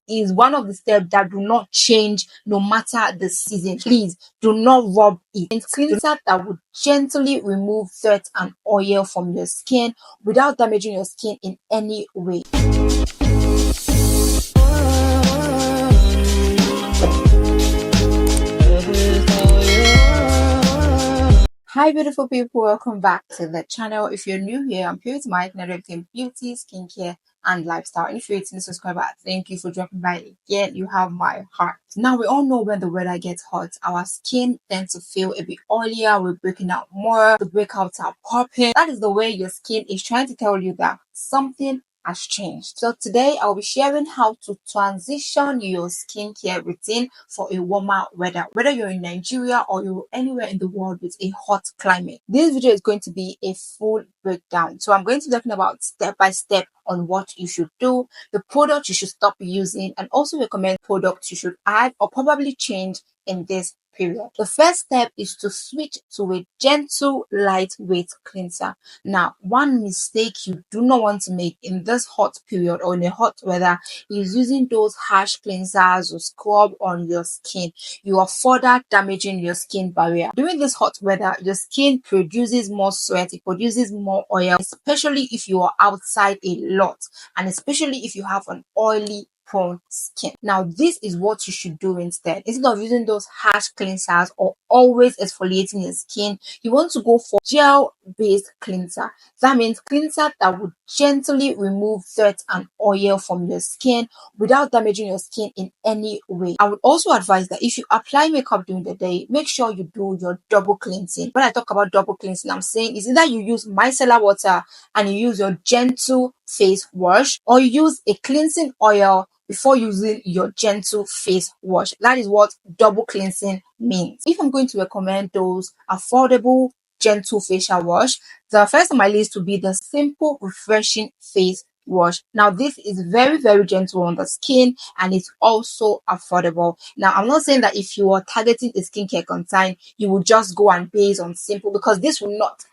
is one of the steps that do not change no matter the season. Please do not rub it. It's cleanser that would gently remove dirt and oil from your skin without damaging your skin in any way. Hi beautiful people, welcome back to the channel. If you're new here, I'm Puritymike, narrating beauty, skincare and lifestyle. And if you're a returning subscriber, thank you for dropping by again. You have my heart. Now we all know when the weather gets hot, our skin tends to feel a bit oilier, we're breaking out more, the breakouts are popping. That is the way your skin is trying to tell you that something has changed. So today I'll be sharing how to transition your skincare routine for a warmer weather, whether you're in Nigeria or you're anywhere in the world with a hot climate. This video is going to be a full breakdown. So I'm going to be talking about step by step on what you should do, the products you should stop using, and also recommend products you should add or probably change in this period. The first step is to switch to a gentle, lightweight cleanser. Now, one mistake you do not want to make in this hot period or in a hot weather is using those harsh cleansers or scrub on your skin. You are further damaging your skin barrier. During this hot weather, your skin produces more sweat, it produces more oil, especially if you are outside a lot, and especially if you have an oily prone skin. Now, this is what you should do instead. Instead of using those harsh cleansers or always exfoliating your skin, you want to go for gel-based cleanser. That means cleanser that would gently remove dirt and oil from your skin without damaging your skin in any way. I would also advise that if you apply makeup during the day, make sure you do your double cleansing. When I talk about double cleansing, I'm saying is either you use micellar water and you use your gentle face wash, or you use a cleansing oil before using your gentle face wash. That is what double cleansing means. If I'm going to recommend those affordable gentle facial wash, the first on my list will be the simple refreshing face wash. Now this is very gentle on the skin and it's also affordable. Now I'm not saying that if you are targeting a skincare concern, you will just go and base on simple, because this will not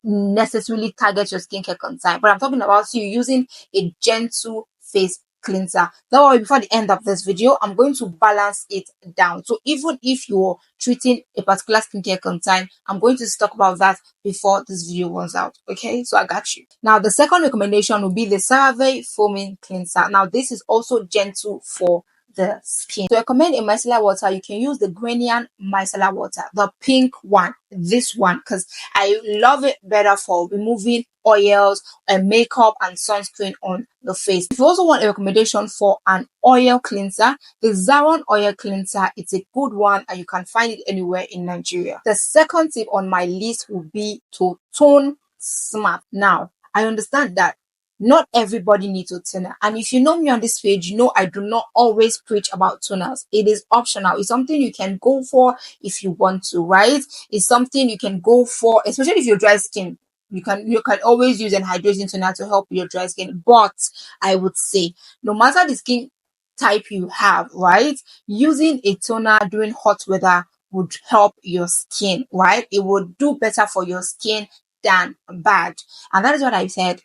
necessarily target your skincare concern, but I'm talking about you using a gentle face cleanser. Don't worry, before the end of this video, I'm going to balance it down. So even if you're treating a particular skincare concern, I'm going to talk about that before this video runs out. Okay, so I got you. Now the second recommendation will be the CeraVe foaming cleanser. Now this is also gentle for the skin. To recommend a micellar water, you can use the Grenian micellar water, the pink one, this one, because I love it better for removing oils and makeup and sunscreen on the face. If you also want a recommendation for an oil cleanser, the Zaron oil cleanser, it's a good one and you can find it anywhere in Nigeria. The second tip on my list will be to tone smart. Now I understand that not everybody needs a toner, and if you know me on this page, you know I do not always preach about toners. It is optional. It's something you can go for if you want to, right? It's something you can go for, especially if you're dry skin. You can always use an hydrating toner to help your dry skin. But I would say, no matter the skin type you have, right, using a toner during hot weather would help your skin, right? It would do better for your skin than bad. And that is what I said.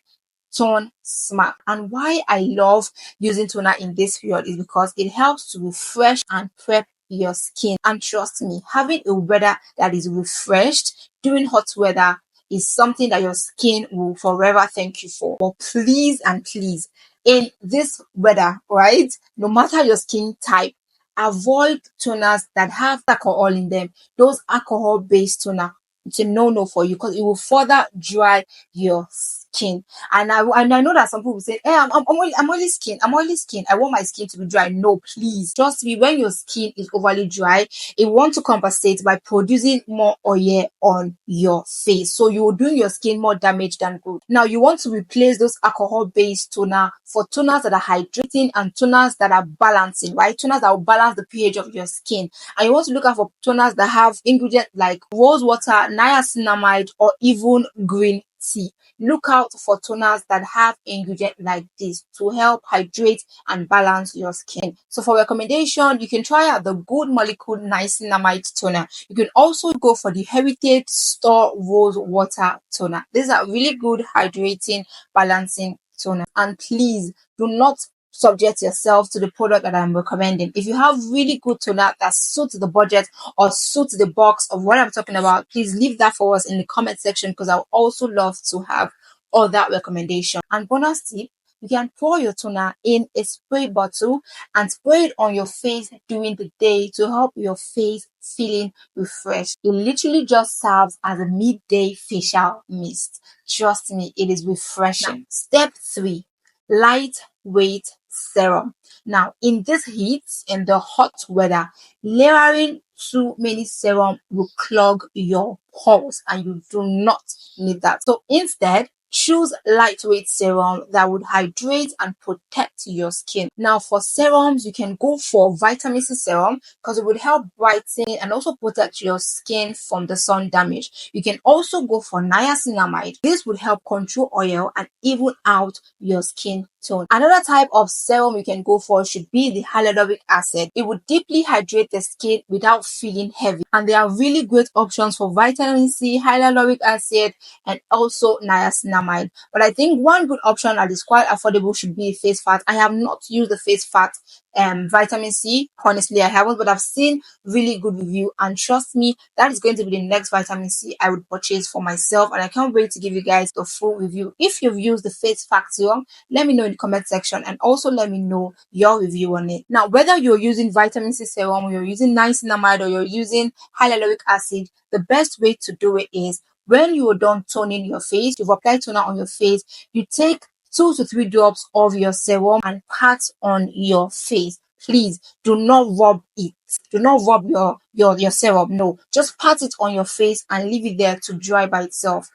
Tone smart. And why I love using toner in this period is because it helps to refresh and prep your skin. And trust me, having a weather that is refreshed during hot weather is something that your skin will forever thank you for. But please and please, in this weather, right, no matter your skin type, avoid toners that have alcohol in them. Those alcohol based toner, it's a no for you, because it will further dry your skin. And I know that some people say, hey, I'm oily skin, I want my skin to be dry. No, please, trust me, when your skin is overly dry, it wants to compensate by producing more oil on your face, so you're doing your skin more damage than good. Now you want to replace those alcohol based toner for toners that are hydrating and toners that are balancing, right? Toners that will balance the pH of your skin. And you want to look out for toners that have ingredients like rose water, niacinamide, or even green tea. Look out for toners that have ingredients like this to help hydrate and balance your skin. So for recommendation, you can try out the Good Molecule Niacinamide toner. You can also go for the Heritage Store Rose Water toner. These are really good hydrating, balancing toner. And please do not subject yourself to the product that I'm recommending. If you have really good toner that suits the budget or suits the box of what I'm talking about, please leave that for us in the comment section, because I would also love to have all that recommendation. And bonus tip, you can pour your toner in a spray bottle and spray it on your face during the day to help your face feeling refreshed. It literally just serves as a midday facial mist. Trust me, it is refreshing. Now, step 3, lightweight serum. Now, in this heat, in the hot weather, layering too many serum will clog your pores, and you do not need that. So instead, choose lightweight serum that would hydrate and protect your skin. Now, for serums, you can go for vitamin C serum because it would help brighten and also protect your skin from the sun damage. You can also go for niacinamide. This would help control oil and even out your skin tone. Another type of serum you can go for should be the hyaluronic acid. It would deeply hydrate the skin without feeling heavy, and there are really great options for vitamin C, hyaluronic acid, and also niacinamide. But I think one good option that is quite affordable should be a face fat. I have not used the face fat vitamin C, honestly I haven't, but I've seen really good review, and trust me, that is going to be the next vitamin C I would purchase for myself, and I can't wait to give you guys the full review. If you've used the face fat serum, let me know in the comment section, and also let me know your review on it. Now, whether you're using vitamin C serum, or you're using niacinamide, or you're using hyaluronic acid, the best way to do it is when you're done toning your face, you've applied toner on your face, you take 2 to 3 drops of your serum and pat on your face. Please do not rub it. Do not rub your serum. No, just pat it on your face and leave it there to dry by itself.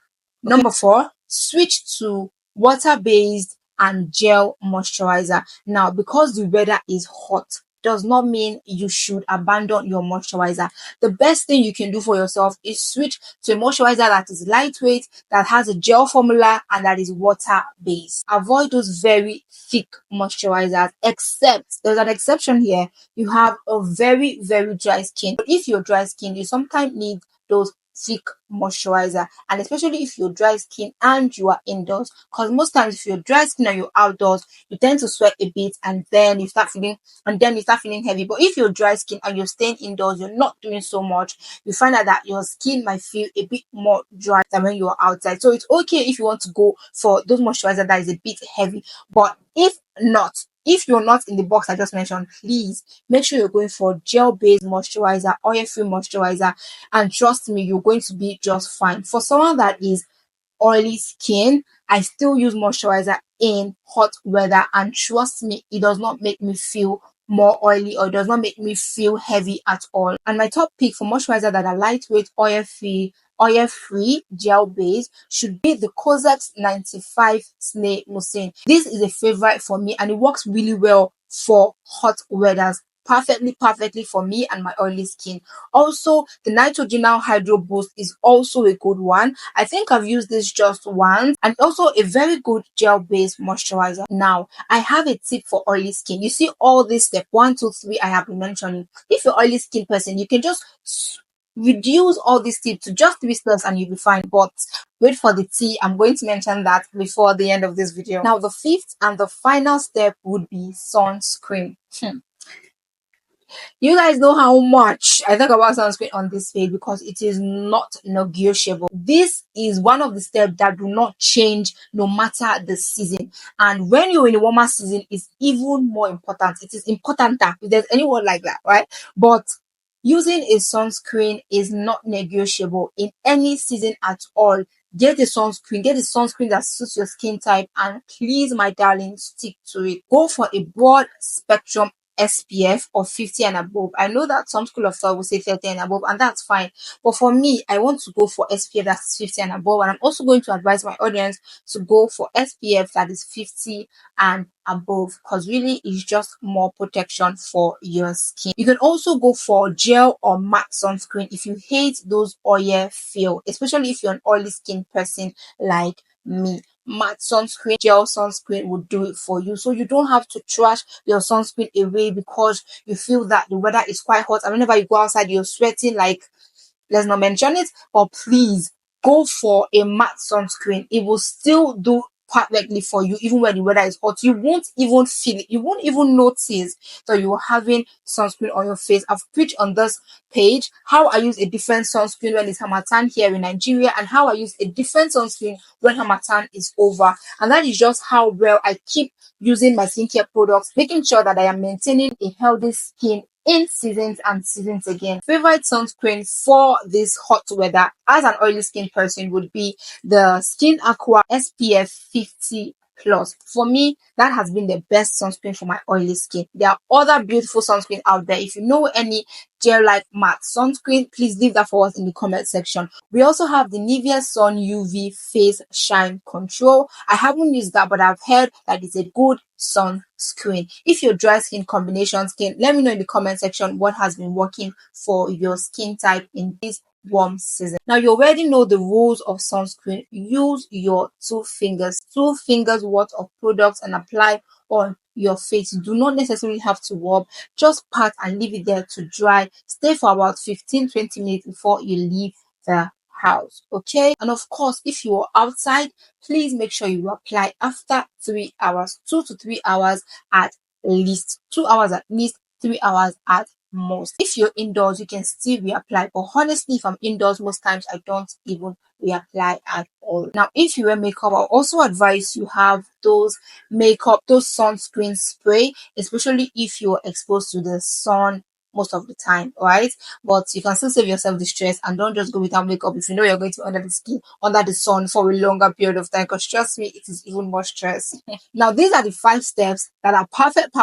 Okay. Number 4, switch to water-based and gel moisturizer. Now, because the weather is hot, does not mean you should abandon your moisturizer. The best thing you can do for yourself is switch to a moisturizer that is lightweight, that has a gel formula, and that is water-based. Avoid those very thick moisturizers, except there's an exception here. You have a very, very dry skin. But if you're dry skin, you sometimes need those thick moisturizer, and especially if you're dry skin and you are indoors, because most times if you're dry skin and you're outdoors, you tend to sweat a bit, and then you start feeling heavy. But if you're dry skin and you're staying indoors, you're not doing so much, you find out that your skin might feel a bit more dry than when you're outside. So it's okay if you want to go for those moisturizer that is a bit heavy, but if you're not in the box I just mentioned, please make sure you're going for gel-based moisturizer, oil-free moisturizer, and trust me, you're going to be just fine. For someone that is oily skin, I still use moisturizer in hot weather, and trust me, it does not make me feel more oily, or it does not make me feel heavy at all. And my top pick for moisturizer that are lightweight, oil-free, gel-based should be the Kozex 95 Snail Mucin. This is a favorite for me, and it works really well for hot weathers. Perfectly for me and my oily skin. Also, the Nitrogenal Hydro Boost is also a good one. I think I've used this just once, and also a very good gel-based moisturizer. Now, I have a tip for oily skin. You see all this step 1, 2, 3 I have been mentioning. If you're oily skin person, you can just reduce all these tips to just 3 steps and you'll be fine. But wait for the tea. I'm going to mention that before the end of this video. Now, the 5th and the final step would be sunscreen. You guys know how much I talk about sunscreen on this page, because it is not negotiable. This is one of the steps that do not change no matter the season. And when you're in a warmer season, it's even more important. It is important that if there's anyone like that, right? But using a sunscreen is not negotiable in any season at all. Get a sunscreen that suits your skin type, and please, my darling, stick to it. Go for a broad spectrum SPF of 50 and above. I know that some school of thought will say 30 and above, and that's fine. But for me, I want to go for SPF that's 50 and above, and I'm also going to advise my audience to go for SPF that is 50 and above, because really it's just more protection for your skin. You can also go for gel or matte sunscreen if you hate those oil feel, especially if you're an oily skin person like me. Matte sunscreen, gel sunscreen will do it for you, so you don't have to trash your sunscreen away because you feel that the weather is quite hot, and whenever you go outside you're sweating. Like, let's not mention it, but please go for a matte sunscreen. It will still do perfectly for you. Even when the weather is hot, you won't even feel it, you won't even notice that you're having sunscreen on your face. I've preached on this page how I use a different sunscreen when it's Harmattan here in Nigeria, and how I use a different sunscreen when Harmattan is over. And that is just how well I keep using my skincare products, making sure that I am maintaining a healthy skin in seasons and seasons again. Favorite sunscreen for this hot weather as an oily skin person would be the Skin Aqua SPF 50 plus. For me, that has been the best sunscreen for my oily skin. There are other beautiful sunscreen out there. If you know any gel like matte sunscreen, please leave that for us in the comment section. We also have the Nivea Sun UV Face Shine Control. I haven't used that, but I've heard that it's a good sunscreen. If you're dry skin, combination skin, let me know in the comment section what has been working for your skin type in this warm season. Now you already know the rules of sunscreen. Use your two fingers worth of products and apply on your face. You do not necessarily have to rub, just pat and leave it there to dry. Stay for about 15-20 minutes before you leave the house. Okay, and of course, if you are outside, please make sure you apply after 3 hours, 2 to 3 hours at least, 2 hours at least, 3 hours at most. If you're indoors, you can still reapply, but honestly, if I'm indoors, most times I don't even reapply at all. Now, if you wear makeup, I'll also advise you have those sunscreen spray, especially if you're exposed to the sun most of the time, right? But you can still save yourself the stress, and don't just go without makeup if you know you're going to be under the sun for a longer period of time, because trust me, it is even more stress. Now, these are the 5 steps that are perfect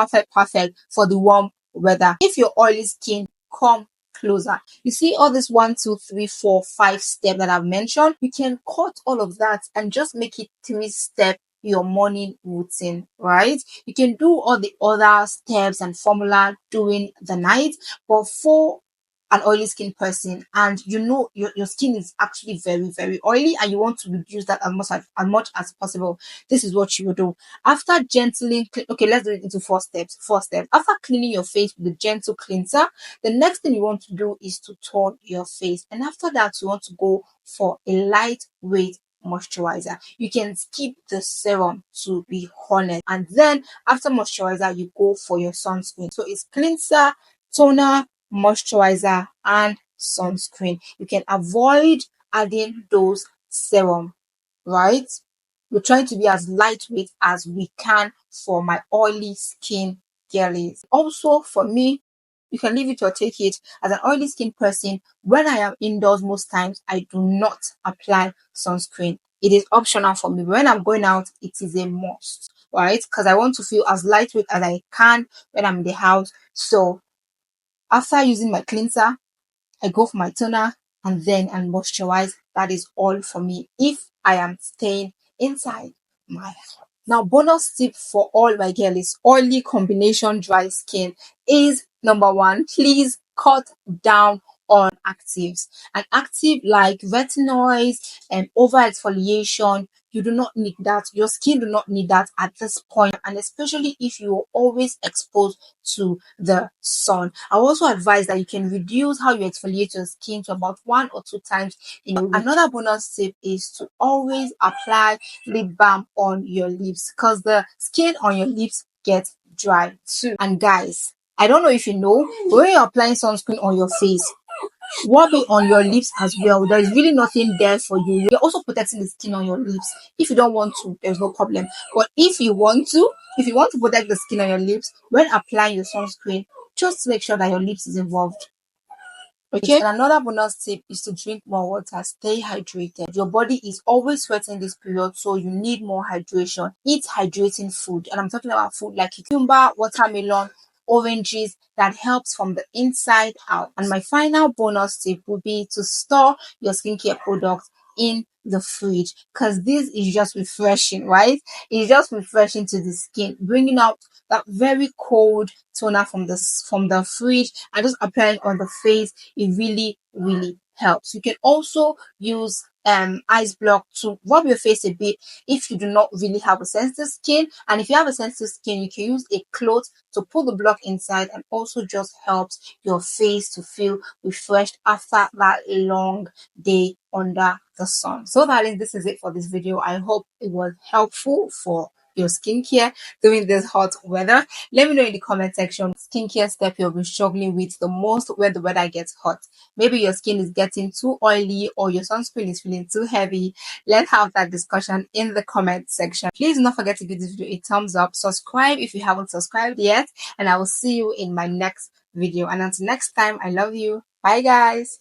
for the warm weather. If you're oily skin, come closer. You see all this 1, 2, 3, 4, 5 steps that I've mentioned? You can cut all of that and just make it 3-step your morning routine, right? You can do all the other steps and formula during the night, but for an oily skin person, and you know your skin is actually very oily, and you want to reduce that as much as possible, this is what you will do. After okay, let's do it into 4 steps. After cleaning your face with a gentle cleanser, the next thing you want to do is to tone your face, and after that you want to go for a lightweight moisturizer. You can skip the serum, to be honest, and then after moisturizer you go for your sunscreen. So it's cleanser, toner, moisturizer, and sunscreen. You can avoid adding those serum, right? We're trying to be as lightweight as we can for my oily skin girlies. Also, for me, you can leave it or take it. As an oily skin person, when I am indoors, most times I do not apply sunscreen. It is optional for me. When I'm going out, it is a must, right? Because I want to feel as lightweight as I can when I'm in the house. So after using my cleanser, I go for my toner and moisturize. That is all for me if I am staying inside my house. Now, bonus tip for all my girlies, oily combination dry skin is number 1, please cut down on actives. An active like retinoids and over exfoliation, you do not need that. Your skin do not need that at this point, and especially if you are always exposed to the sun. I also advise that you can reduce how you exfoliate your skin to about 1 or 2 times in a week. Another bonus tip is to always apply lip balm on your lips, because the skin on your lips gets dry too. And guys, I don't know if you know, but when you're applying sunscreen on your face, rub it on your lips as well. There is really nothing there for you. You're also protecting the skin on your lips. If you don't want to, there's no problem. But if you want to protect the skin on your lips when applying your sunscreen, just make sure that your lips is involved. Okay, and another bonus tip is to drink more water. Stay hydrated. Your body is always sweating this period, so you need more hydration. Eat hydrating food, and I'm talking about food like cucumber, watermelon, oranges, that helps from the inside out. And my final bonus tip would be to store your skincare products in the fridge, because this is just refreshing, right? It's just refreshing to the skin, bringing out that very cold toner from the fridge and just applying on the face. It really helps. You can also use ice block to rub your face a bit if you do not really have a sensitive skin, and if you have a sensitive skin, you can use a cloth to put the block inside, and also just helps your face to feel refreshed after that long day under the sun. So darling, this is it for this video. I hope it was helpful for your skincare during this hot weather. Let me know in the comment section skincare step you'll be struggling with the most when the weather gets hot. Maybe your skin is getting too oily or your sunscreen is feeling too heavy. Let's have that discussion in the comment section. Please do not forget to give this video a thumbs up, subscribe if you haven't subscribed yet, and I will see you in my next video. And until next time, I love you. Bye guys.